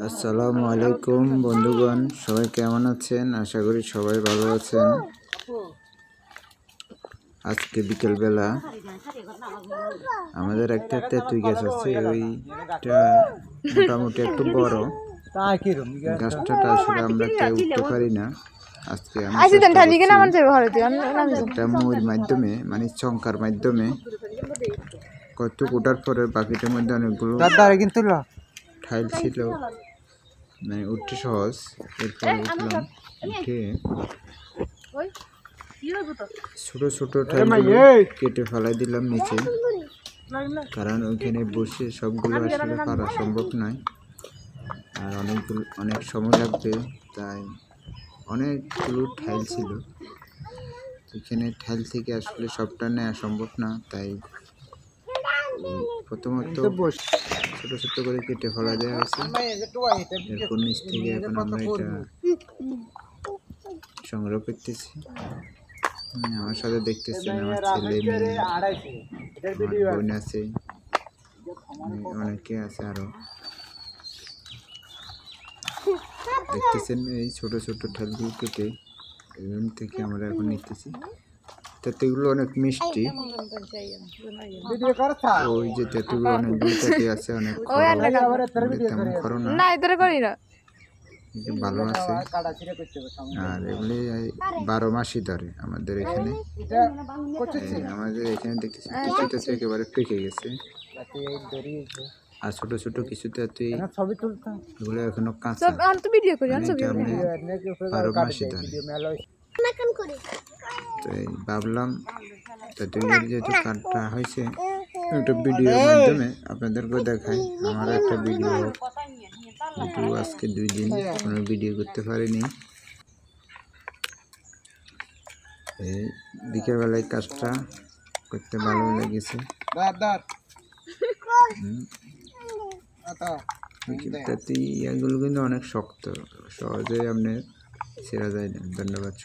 আসসালামু আলাইকুম বন্ধুগণ, সবাই কেমন আছেন? আশা করি সবাই ভালো আছেন। আজকে বিকেলবেলা আমাদের একটা তেঁতুল গাছ আছে, ওইটা মোটামুটি একটু বড়। গাছটা আসলে আমরা কেউ উঠতে পারি না। আজকে একটা মইর মাধ্যমে, মানে চংকার মাধ্যমে কত ওঠার পরে বাকিটার মধ্যে অনেকগুলো ঠাইল ছিল, মানে উঠতে সহজ। এরপর উঠলাম, উঠে ছোট ছোট ঠাইলগুলো কেটে ফেলাই দিলাম নিচে, কারণ ওইখানে বসে সবগুলো আসলে পারা সম্ভব নয়, আর অনেক সময় লাগবে। তাই অনেকগুলো ঠাইল ছিল, এখানে ঠাইল থেকে আসলে সবটা নেওয়া সম্ভব না। তাই প্রথমত ছোট ছোট করে কেটে ফেলা দেওয়া হয়েছে। এরপর নিচ থেকে এখন আমরা এটা সংগ্রহ করতেছি। আমার সাথে দেখতেছেন আমার ছেলে, মেয়ে, আমার বোন আছে, অনেকে আছে আরো। দেখতেছেন এই ছোট ছোট ঠালগুলো কেটে এখান থেকে আমরা এখন নিতেছি। তেঁতুলগুলো অনেক মিষ্টি, ওই যে তেঁতুলগুলো অনেকগুলো তেঁতুল আছে, অনেক তেমন খরো না, ভালো আছে। আর এগুলি 12 মাসই ধরে আমাদের এখানে। দেখতেছি কিছু তেঁতুল একেবারে পেকে গেছে, আর ছোট ছোট কিছু তেঁতুল এগুলো এখনো কাঁচা, 12 মাসই ধরে। তো ভাবলাম তেঁতুলের যেহেতু কাঠটা হয়েছে, একটা ভিডিওর মাধ্যমে আপনাদেরকে দেখাই। আমার একটা ভিডিও আজকে 2 দিন কোনো ভিডিও করতে পারিনি। এই বিকেলবেলায় কাজটা করতে ভালো লেগেছে। এগুলো কিন্তু অনেক শক্ত, সহজে আপনি ছেড়া যায় না। ধন্যবাদ।